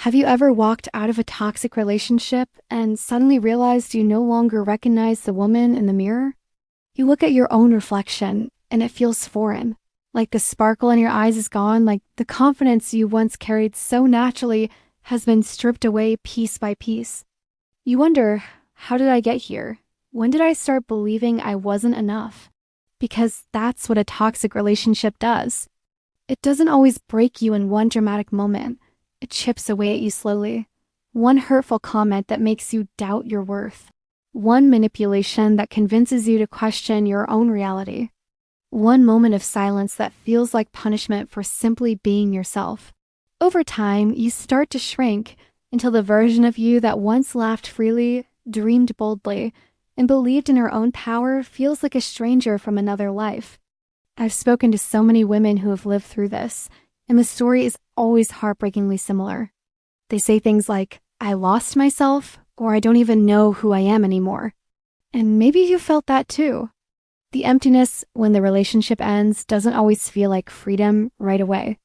Have you ever walked out of a toxic relationship and suddenly realized you no longer recognize the woman in the mirror? You look at your own reflection and it feels foreign. Like the sparkle in your eyes is gone, like the confidence you once carried so naturally has been stripped away piece by piece. You wonder, how did I get here? When did I start believing I wasn't enough? Because that's what a toxic relationship does. It doesn't always break you in one dramatic moment. It chips away at you slowly. One hurtful comment that makes you doubt your worth. One manipulation that convinces you to question your own reality. One moment of silence that feels like punishment for simply being yourself. Over time, you start to shrink until the version of you that once laughed freely, dreamed boldly, and believed in her own power feels like a stranger from another life. I've spoken to so many women who have lived through this, and the story is always heartbreakingly similar. They say things like, I lost myself, or I don't even know who I am anymore. And maybe you felt that too. The emptiness when the relationship ends doesn't always feel like freedom right away.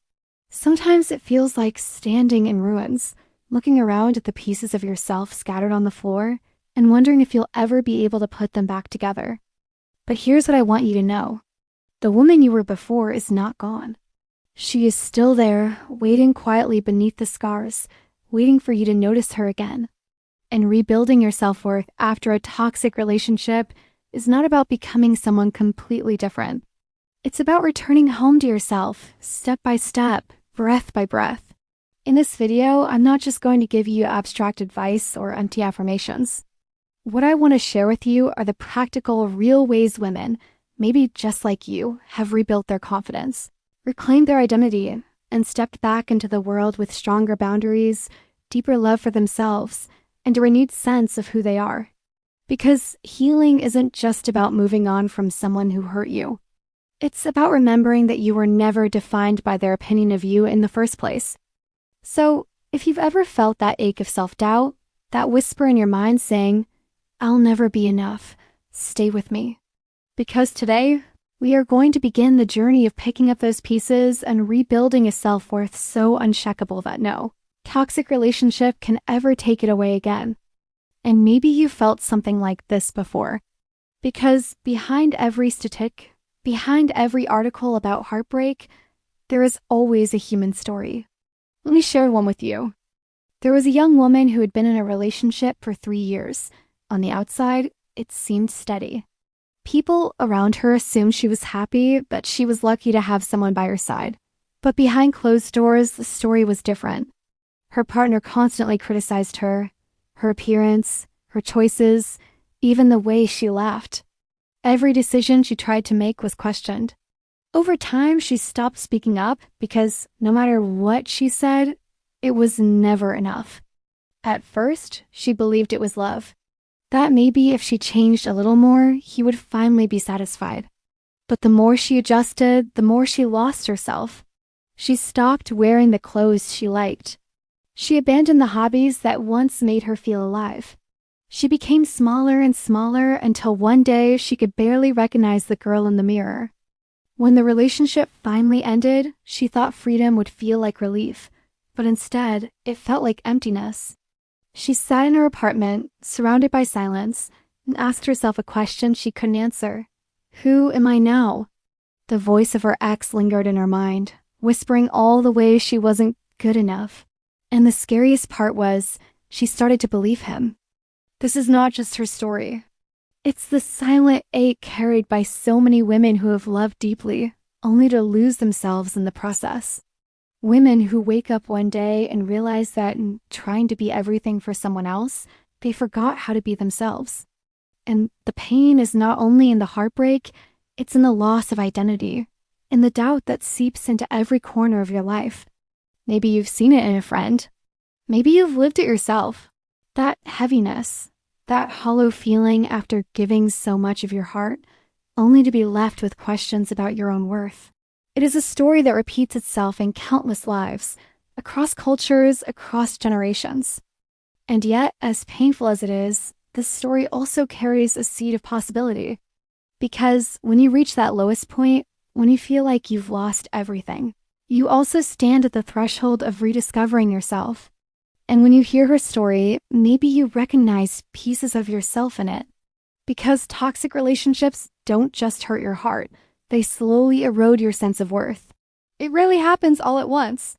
Sometimes it feels like standing in ruins, looking around at the pieces of yourself scattered on the floor, and wondering if you'll ever be able to put them back together. But here's what I want you to know. The woman you were before is not gone. She is still there, waiting quietly beneath the scars, waiting for you to notice her again. And rebuilding your self-worth after a toxic relationship is not about becoming someone completely different. It's about returning home to yourself, step by step, breath by breath. In this video, I'm not just going to give you abstract advice or empty affirmations. What I want to share with you are the practical, real ways women, maybe just like you, have rebuilt their confidence, reclaimed their identity, and stepped back into the world with stronger boundaries, deeper love for themselves, and a renewed sense of who they are. Because healing isn't just about moving on from someone who hurt you. It's about remembering that you were never defined by their opinion of you in the first place. So, if you've ever felt that ache of self-doubt, that whisper in your mind saying, I'll never be enough, stay with me. Because today, we are going to begin the journey of picking up those pieces and rebuilding a self-worth so uncheckable that no toxic relationship can ever take it away again. And maybe you felt something like this before. Because behind every statistic, behind every article about heartbreak, there is always a human story. Let me share one with you. There was a young woman who had been in a relationship for 3 years. On the outside, it seemed steady. People around her assumed she was happy, but she was lucky to have someone by her side. But behind closed doors, the story was different. Her partner constantly criticized her appearance, her choices, even the way she laughed. Every decision she tried to make was questioned. Over time, she stopped speaking up because no matter what she said, it was never enough. At first, she believed it was love. That maybe if she changed a little more, he would finally be satisfied. But the more she adjusted, the more she lost herself. She stopped wearing the clothes she liked. She abandoned the hobbies that once made her feel alive. She became smaller and smaller until one day she could barely recognize the girl in the mirror. When the relationship finally ended, she thought freedom would feel like relief, but instead, it felt like emptiness. She sat in her apartment, surrounded by silence, and asked herself a question she couldn't answer. Who am I now? The voice of her ex lingered in her mind, whispering all the ways she wasn't good enough. And the scariest part was, she started to believe him. This is not just her story. It's the silent ache carried by so many women who have loved deeply, only to lose themselves in the process. Women who wake up one day and realize that in trying to be everything for someone else, they forgot how to be themselves. And the pain is not only in the heartbreak, it's in the loss of identity, in the doubt that seeps into every corner of your life. Maybe you've seen it in a friend. Maybe you've lived it yourself. That heaviness, that hollow feeling after giving so much of your heart, only to be left with questions about your own worth. It is a story that repeats itself in countless lives, across cultures, across generations. And yet, as painful as it is, this story also carries a seed of possibility. Because when you reach that lowest point, when you feel like you've lost everything, you also stand at the threshold of rediscovering yourself. And when you hear her story, maybe you recognize pieces of yourself in it. Because toxic relationships don't just hurt your heart, they slowly erode your sense of worth. It rarely happens all at once.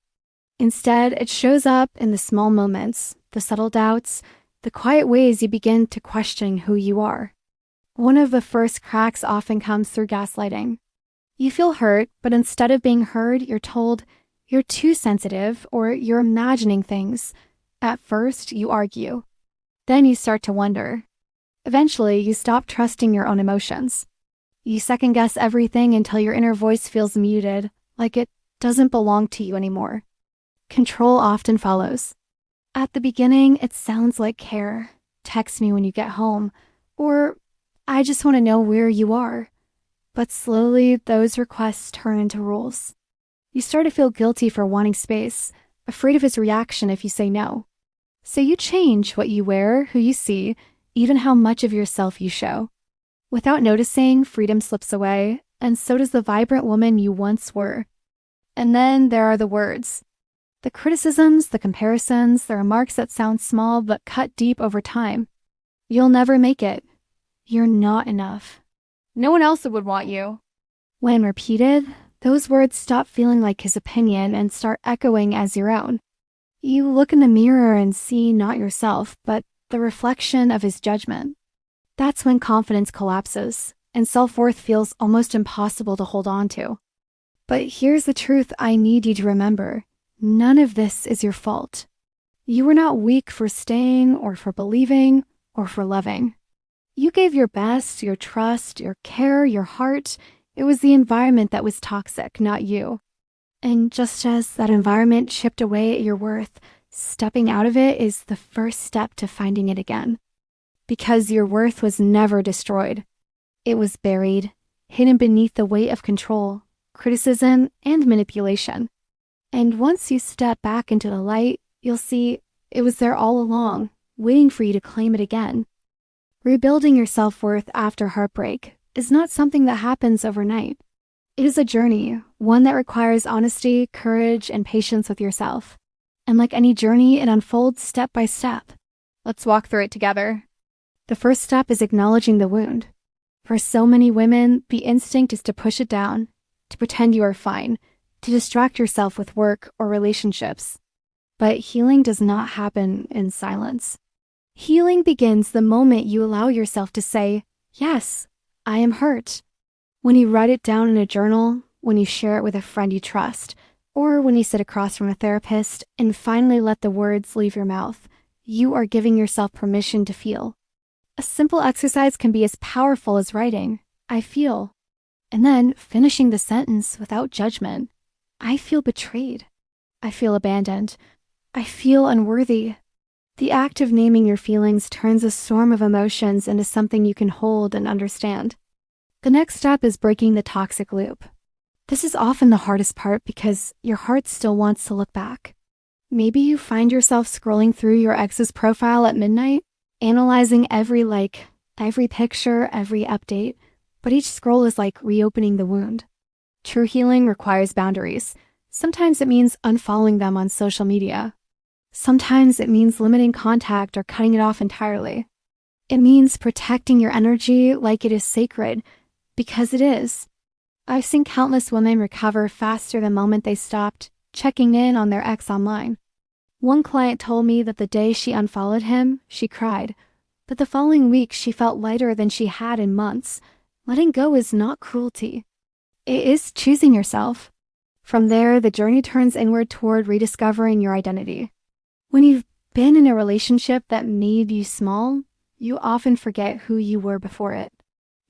Instead, it shows up in the small moments, the subtle doubts, the quiet ways you begin to question who you are. One of the first cracks often comes through gaslighting. You feel hurt, but instead of being heard, you're told you're too sensitive or you're imagining things. At first, you argue. Then you start to wonder. Eventually, you stop trusting your own emotions. You second-guess everything until your inner voice feels muted, like it doesn't belong to you anymore. Control often follows. At the beginning, it sounds like care. Text me when you get home, or I just want to know where you are. But slowly, those requests turn into rules. You start to feel guilty for wanting space, afraid of his reaction if you say no. So you change what you wear, who you see, even how much of yourself you show. Without noticing, freedom slips away, and so does the vibrant woman you once were. And then there are the words. The criticisms, the comparisons, the remarks that sound small but cut deep over time. You'll never make it. You're not enough. No one else would want you. When repeated, those words stop feeling like his opinion and start echoing as your own. You look in the mirror and see not yourself, but the reflection of his judgment. That's when confidence collapses, and self-worth feels almost impossible to hold on to. But here's the truth I need you to remember. None of this is your fault. You were not weak for staying or for believing or for loving. You gave your best, your trust, your care, your heart. It was the environment that was toxic, not you. And just as that environment chipped away at your worth, stepping out of it is the first step to finding it again. Because your worth was never destroyed. It was buried, hidden beneath the weight of control, criticism, and manipulation. And once you step back into the light, you'll see it was there all along, waiting for you to claim it again. Rebuilding your self-worth after heartbreak is not something that happens overnight. It is a journey, one that requires honesty, courage, and patience with yourself. And like any journey, it unfolds step by step. Let's walk through it together. The first step is acknowledging the wound. For so many women, the instinct is to push it down, to pretend you are fine, to distract yourself with work or relationships. But healing does not happen in silence. Healing begins the moment you allow yourself to say, yes, I am hurt. When you write it down in a journal, when you share it with a friend you trust, or when you sit across from a therapist and finally let the words leave your mouth, you are giving yourself permission to feel. A simple exercise can be as powerful as writing, I feel, and then finishing the sentence without judgment. I feel betrayed. I feel abandoned. I feel unworthy. The act of naming your feelings turns a storm of emotions into something you can hold and understand. The next step is breaking the toxic loop. This is often the hardest part because your heart still wants to look back. Maybe you find yourself scrolling through your ex's profile at midnight, analyzing every like, every picture, every update, but each scroll is like reopening the wound. True healing requires boundaries. Sometimes it means unfollowing them on social media. Sometimes it means limiting contact or cutting it off entirely. It means protecting your energy like it is sacred, because it is. I've seen countless women recover faster the moment they stopped checking in on their ex online. One client told me that the day she unfollowed him, she cried, but the following week she felt lighter than she had in months. Letting go is not cruelty. It is choosing yourself. From there, the journey turns inward toward rediscovering your identity. When you've been in a relationship that made you small, you often forget who you were before it.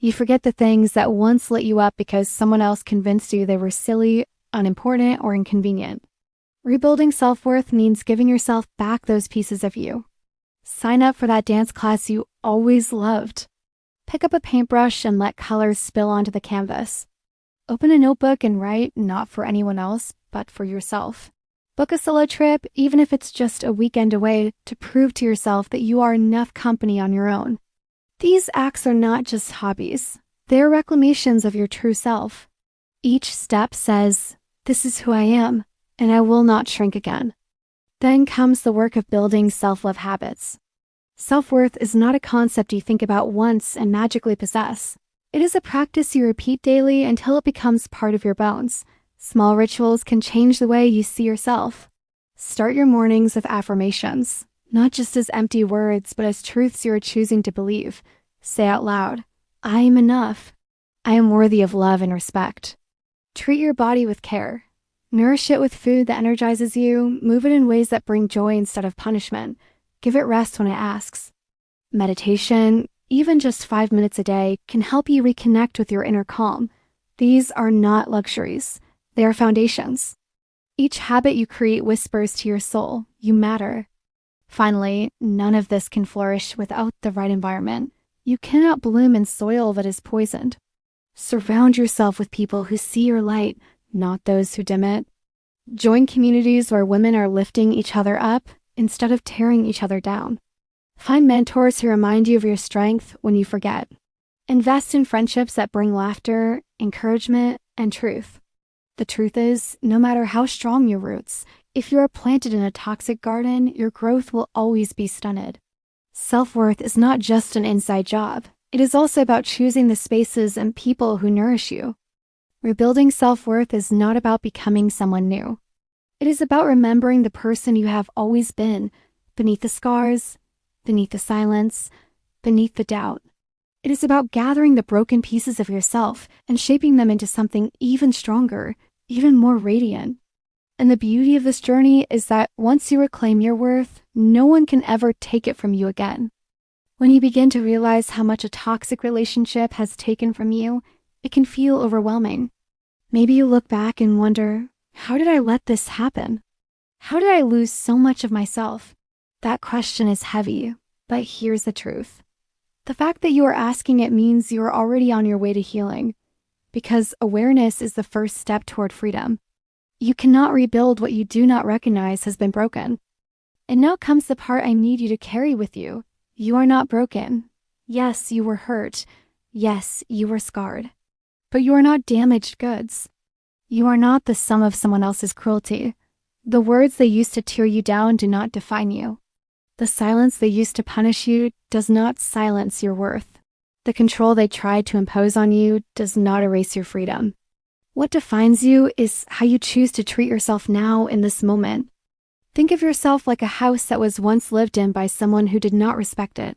You forget the things that once lit you up because someone else convinced you they were silly, unimportant, or inconvenient. Rebuilding self-worth means giving yourself back those pieces of you. Sign up for that dance class you always loved. Pick up a paintbrush and let colors spill onto the canvas. Open a notebook and write, not for anyone else, but for yourself. Book a solo trip, even if it's just a weekend away, to prove to yourself that you are enough company on your own. These acts are not just hobbies. They're reclamations of your true self. Each step says, this is who I am, and I will not shrink again. Then comes the work of building self-love habits. Self-worth is not a concept you think about once and magically possess. It is a practice you repeat daily until it becomes part of your bones. Small rituals can change the way you see yourself. Start your mornings with affirmations, not just as empty words, but as truths you are choosing to believe. Say out loud, I am enough. I am worthy of love and respect. Treat your body with care. Nourish it with food that energizes you. Move it in ways that bring joy instead of punishment. Give it rest when it asks. Meditation, even just 5 minutes a day, can help you reconnect with your inner calm. These are not luxuries. They are foundations. Each habit you create whispers to your soul, you matter. Finally, none of this can flourish without the right environment. You cannot bloom in soil that is poisoned. Surround yourself with people who see your light, not those who dim it. Join communities where women are lifting each other up instead of tearing each other down. Find mentors who remind you of your strength when you forget. Invest in friendships that bring laughter, encouragement, and truth. The truth is, no matter how strong your roots, if you are planted in a toxic garden, your growth will always be stunted. Self-worth is not just an inside job. It is also about choosing the spaces and people who nourish you. Rebuilding self-worth is not about becoming someone new. It is about remembering the person you have always been, beneath the scars, beneath the silence, beneath the doubt. It is about gathering the broken pieces of yourself and shaping them into something even stronger, even more radiant. And the beauty of this journey is that once you reclaim your worth, no one can ever take it from you again. When you begin to realize how much a toxic relationship has taken from you, it can feel overwhelming. Maybe you look back and wonder, how did I let this happen? How did I lose so much of myself? That question is heavy, but here's the truth. The fact that you are asking it means you are already on your way to healing, because awareness is the first step toward freedom. You cannot rebuild what you do not recognize has been broken. And now comes the part I need you to carry with you. You are not broken. Yes, you were hurt. Yes, you were scarred. But you are not damaged goods. You are not the sum of someone else's cruelty. The words they used to tear you down do not define you. The silence they used to punish you does not silence your worth. The control they tried to impose on you does not erase your freedom. What defines you is how you choose to treat yourself now in this moment. Think of yourself like a house that was once lived in by someone who did not respect it.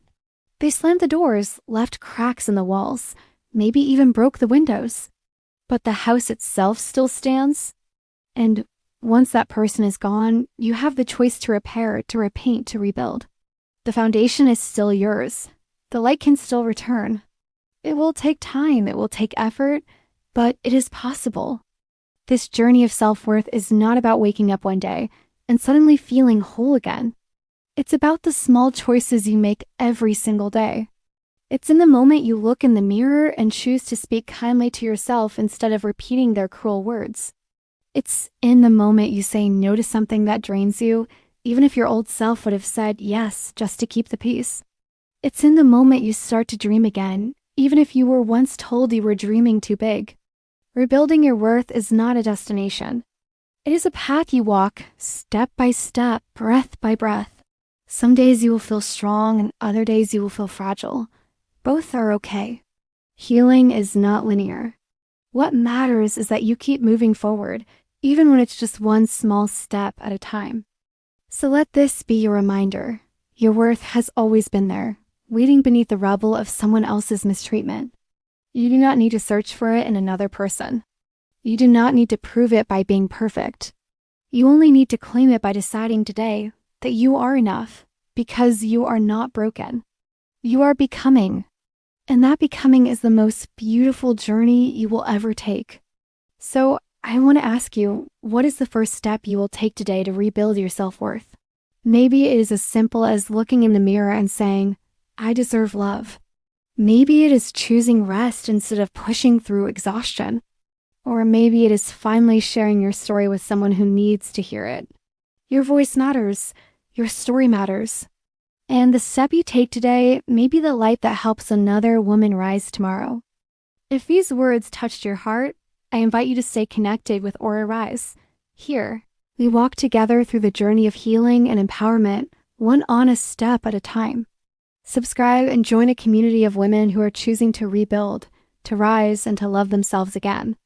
They slammed the doors, left cracks in the walls, maybe even broke the windows. But the house itself still stands. And once that person is gone, you have the choice to repair, to repaint, to rebuild. The foundation is still yours. The light can still return. It will take time, it will take effort, but it is possible. This journey of self-worth is not about waking up one day and suddenly feeling whole again. It's about the small choices you make every single day. It's in the moment you look in the mirror and choose to speak kindly to yourself instead of repeating their cruel words. It's in the moment you say no to something that drains you, even if your old self would have said yes just to keep the peace. It's in the moment you start to dream again, even if you were once told you were dreaming too big. Rebuilding your worth is not a destination. It is a path you walk, step by step, breath by breath. Some days you will feel strong and other days you will feel fragile. Both are okay. Healing is not linear. What matters is that you keep moving forward, even when it's just one small step at a time. So let this be your reminder. Your worth has always been there, waiting beneath the rubble of someone else's mistreatment. You do not need to search for it in another person. You do not need to prove it by being perfect. You only need to claim it by deciding today that you are enough, because you are not broken. You are becoming. And that becoming is the most beautiful journey you will ever take. So I want to ask you, what is the first step you will take today to rebuild your self-worth? Maybe it is as simple as looking in the mirror and saying, I deserve love. Maybe it is choosing rest instead of pushing through exhaustion. Or maybe it is finally sharing your story with someone who needs to hear it. Your voice matters. Your story matters. And the step you take today may be the light that helps another woman rise tomorrow. If these words touched your heart, I invite you to stay connected with Aura Rise. Here, We walk together through the journey of healing and empowerment, one honest step at a time. Subscribe and join a community of women who are choosing to rebuild, to rise, and to love themselves again.